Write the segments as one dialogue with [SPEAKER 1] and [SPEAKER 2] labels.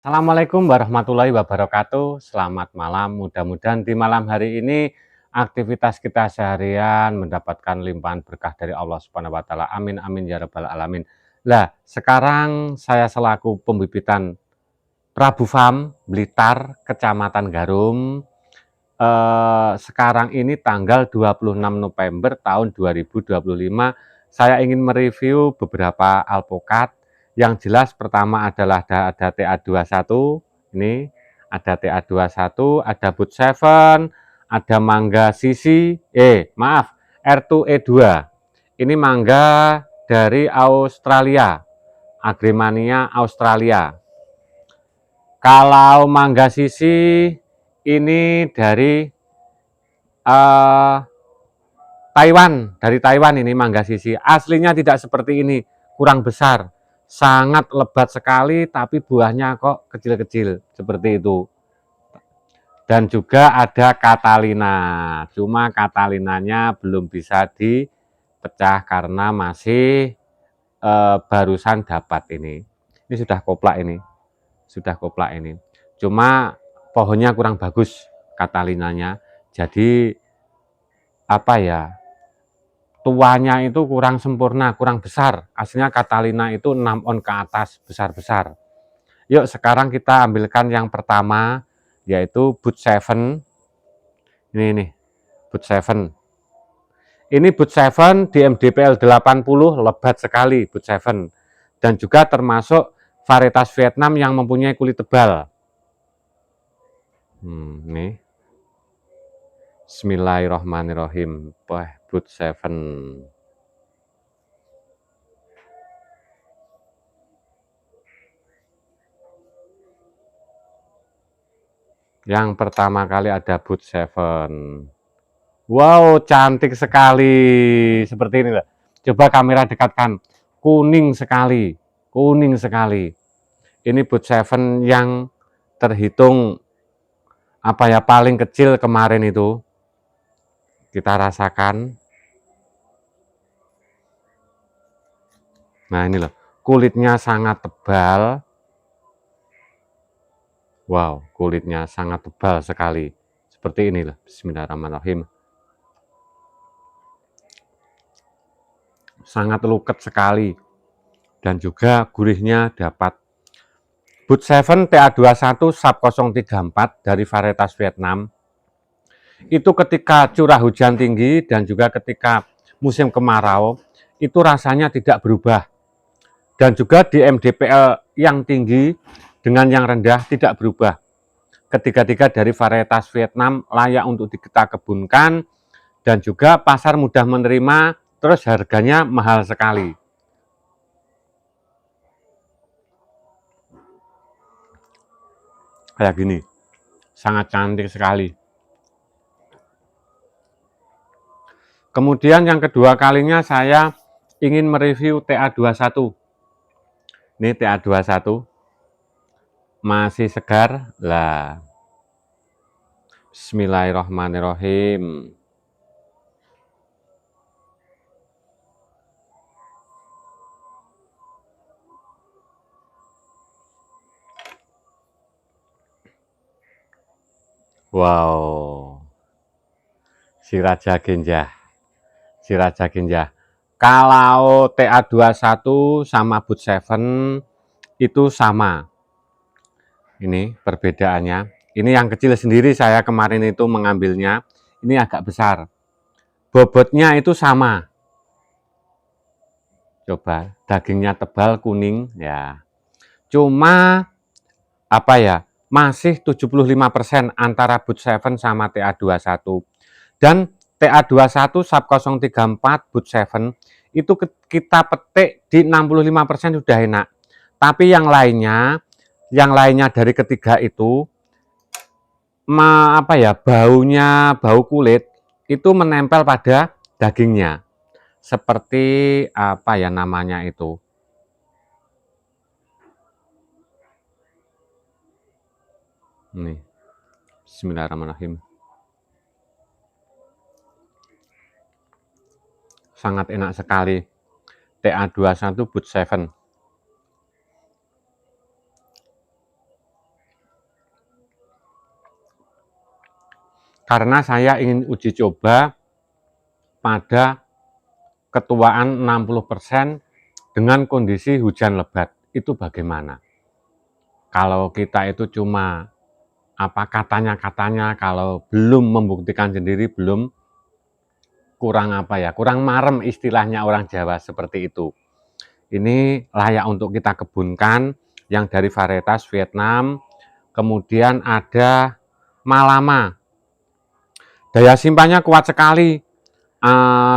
[SPEAKER 1] Assalamualaikum warahmatullahi wabarakatuh. Selamat malam. Mudah-mudahan di malam hari ini aktivitas kita seharian mendapatkan limpahan berkah dari Allah Subhanahu wa taala. Amin amin ya rabbal alamin. Lah, sekarang saya selaku pembibitan Prabu Farm Blitar, Kecamatan Garum. Sekarang ini tanggal 26 November tahun 2025, saya ingin mereview beberapa alpukat. Yang jelas pertama adalah ada TA21, ini ada TA21, ada Boot 7, ada Mangga Sisi, maaf, R2E2. Ini mangga dari Australia, Agremania Australia. Kalau Mangga Sisi ini dari Taiwan, dari Taiwan ini Mangga Sisi. Aslinya tidak seperti ini, kurang besar. Sangat lebat sekali, tapi buahnya kok kecil-kecil, seperti itu. Dan juga ada Catalina, cuma Catalinanya belum bisa dipecah karena masih barusan dapat ini. Ini sudah koplak ini, sudah koplak ini. Cuma pohonnya kurang bagus Catalinanya, jadi apa ya, tuanya itu kurang sempurna, kurang besar. Aslinya Catalina itu 6 on ke atas, besar-besar. Yuk sekarang kita ambilkan yang pertama, yaitu Boot 7. Ini nih, Boot 7. Ini Boot 7 di MDPL 80, lebat sekali Boot 7. Dan juga termasuk varietas Vietnam yang mempunyai kulit tebal. Nih. Bismillahirrahmanirrahim. Boot 7. Yang pertama kali ada Boot 7. Wow, cantik sekali. Seperti ini loh. Coba kamera dekatkan. Kuning sekali. Kuning sekali. Ini Boot 7 yang terhitung apa ya, paling kecil kemarin itu. Kita rasakan. Nah, ini loh. Kulitnya sangat tebal. Wow, kulitnya sangat tebal sekali. Seperti ini loh. Bismillahirrahmanirrahim. Sangat luket sekali. Dan juga gurihnya dapat. Boot 7 TA21 Sub 034 dari varietas Vietnam. Itu ketika curah hujan tinggi dan juga ketika musim kemarau, itu rasanya tidak berubah. Dan juga di MDPL yang tinggi dengan yang rendah tidak berubah. Ketiga-tiga dari varietas Vietnam layak untuk kita kebunkan, dan juga pasar mudah menerima, terus harganya mahal sekali. Kayak gini, sangat cantik sekali. Kemudian yang kedua kalinya saya ingin mereview TA21. Ini TA21, masih segar lah. Bismillahirrahmanirrahim. Wow, si Raja Genjah, si Raja Genjah. Kalau TA21 sama Boot 7 itu sama. Ini perbedaannya. Ini yang kecil sendiri, saya kemarin itu mengambilnya. Ini agak besar. Bobotnya itu sama. Coba, dagingnya tebal, kuning ya. Cuma apa ya? Masih 75% antara Boot 7 sama TA21. Dan TA21 Sub 034 Boot 7 itu kita petik di 65% sudah enak. Tapi yang lainnya dari ketiga itu apa ya, baunya, bau kulit itu menempel pada dagingnya. Seperti apa ya namanya itu? Nih. Bismillahirrahmanirrahim. Sangat enak sekali. TA21 Boot 7. karena saya ingin uji coba pada ketuaan 60% dengan kondisi hujan lebat. Itu bagaimana? Kalau kita itu cuma katanya-katanya, kalau belum membuktikan sendiri, belum kurang kurang marem istilahnya orang Jawa seperti itu. Ini layak untuk kita kebunkan yang dari varietas Vietnam. Kemudian ada Malama. Daya simpannya kuat sekali.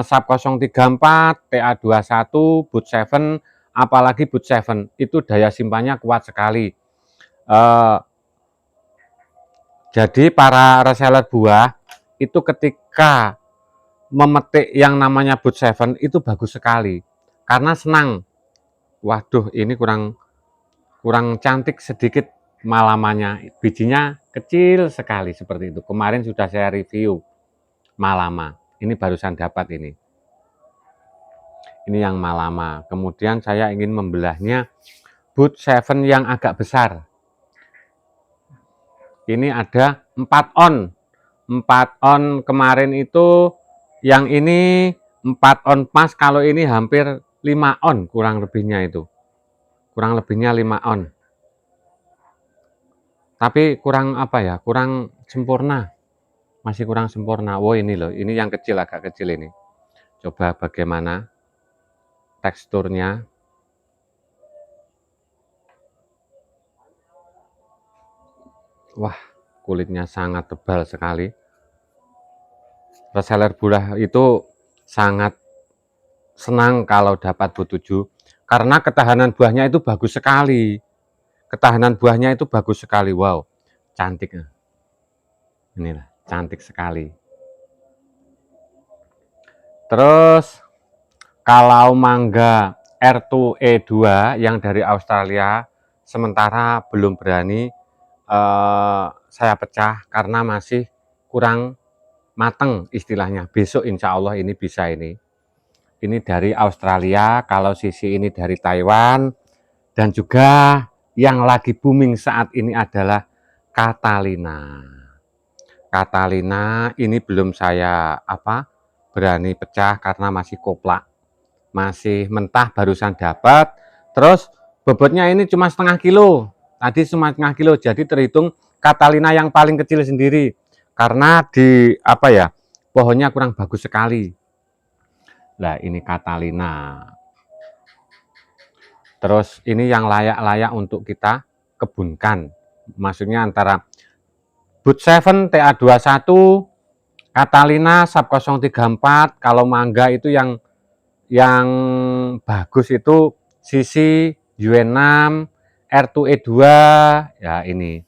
[SPEAKER 1] Sub 034, TA21, Boot 7, apalagi Boot 7 itu daya simpannya kuat sekali. Jadi para reseller buah itu ketika memetik yang namanya Boot 7 itu bagus sekali karena senang. Waduh, ini kurang cantik sedikit Malamanya, bijinya kecil sekali seperti itu. Kemarin sudah saya review Malama, ini barusan dapat ini yang Malama. Kemudian saya ingin membelahnya Boot 7 yang agak besar. Ini ada 4 on kemarin itu, yang ini 4 on pas, kalau ini hampir 5 on kurang lebihnya itu. Kurang lebihnya 5 on. Tapi kurang kurang sempurna. Masih kurang sempurna. Oh ini loh, ini yang kecil, agak kecil ini. Coba bagaimana teksturnya. Wah, kulitnya sangat tebal sekali. Reseller buah itu sangat senang kalau dapat Boot 7 karena ketahanan buahnya itu bagus sekali. Ketahanan buahnya itu bagus sekali. Wow, cantik. Inilah, cantik sekali. Terus kalau mangga R2E2 yang dari Australia, sementara belum berani saya pecah karena masih kurang mateng istilahnya. Besok insya Allah ini bisa ini. Ini dari Australia, kalau sisi ini dari Taiwan, dan juga yang lagi booming saat ini adalah Catalina. Catalina ini belum saya berani pecah karena masih koplak, masih mentah, barusan dapat. Terus bobotnya ini cuma setengah kilo. Tadi cuma setengah kilo, jadi terhitung Catalina yang paling kecil sendiri. Karena di pohonnya kurang bagus sekali. Nah, ini Catalina. Terus ini yang layak-layak untuk kita kebunkan. Maksudnya antara Boot 7 TA21, Catalina Sub 034, kalau mangga itu yang bagus itu Sisi UN6, R2E2, ya ini.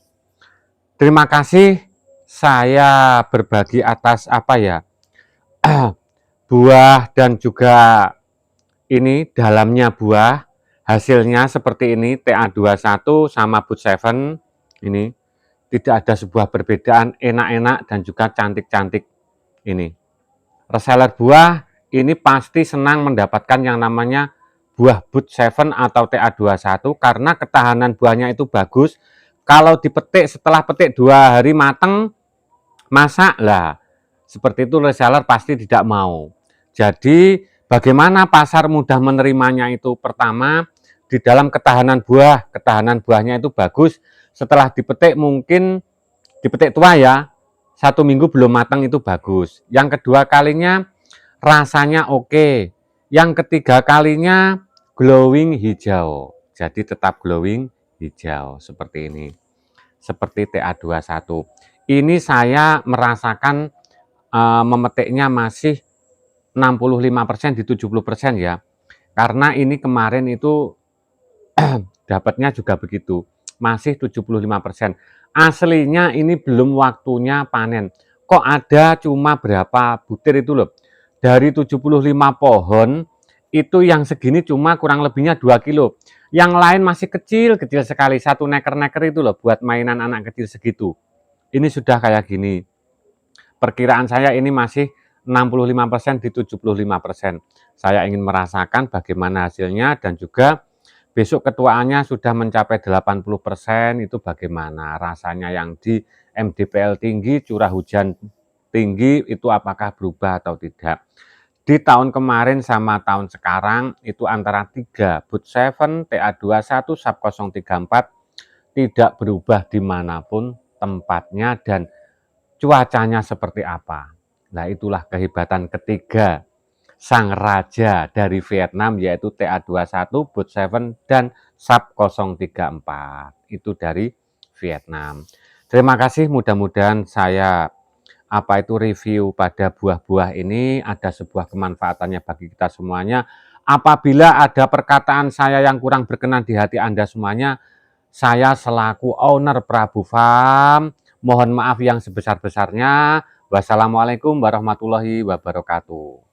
[SPEAKER 1] Terima kasih saya berbagi atas buah dan juga ini dalamnya buah. Hasilnya seperti ini, TA21 sama Boot 7 ini tidak ada sebuah perbedaan, enak-enak dan juga cantik-cantik ini. Reseller buah ini pasti senang mendapatkan yang namanya buah Boot 7 atau TA21 karena ketahanan buahnya itu bagus. Kalau dipetik setelah petik 2 hari mateng, masak lah. Seperti itu reseller pasti tidak mau. Jadi bagaimana pasar mudah menerimanya itu? Pertama, di dalam ketahanan buahnya itu bagus. Setelah dipetik mungkin dipetik tua ya, 1 minggu belum matang itu bagus. Yang kedua kalinya rasanya oke. Yang ketiga kalinya glowing hijau. Jadi tetap glowing hijau seperti ini. Seperti TA21. Ini saya merasakan memetiknya masih 65% di 70% ya. Karena ini kemarin itu dapatnya juga begitu, masih 75%. Aslinya ini belum waktunya panen. Kok ada cuma berapa butir itu loh. Dari 75 pohon, itu yang segini cuma kurang lebihnya 2 kilo. Yang lain masih kecil-kecil sekali, 1 neker-neker itu loh, buat mainan anak kecil segitu. Ini sudah kayak gini. Perkiraan saya ini masih 65% di 75%. Saya ingin merasakan bagaimana hasilnya dan juga besok ketuaannya sudah mencapai 80%, itu bagaimana rasanya yang di MDPL tinggi, curah hujan tinggi itu apakah berubah atau tidak. Di tahun kemarin sama tahun sekarang itu antara 3, Boot 7, TA21, Sub 034 tidak berubah dimanapun tempatnya dan cuacanya seperti apa. Nah itulah kehebatan ketiga sang raja dari Vietnam, yaitu TA21, Boot 7, dan Sub 034. Itu dari Vietnam. Terima kasih, mudah-mudahan saya review pada buah-buah ini ada sebuah kemanfaatannya bagi kita semuanya. Apabila ada perkataan saya yang kurang berkenan di hati Anda semuanya, saya selaku owner Prabu Farm mohon maaf yang sebesar-besarnya. Wassalamualaikum warahmatullahi wabarakatuh.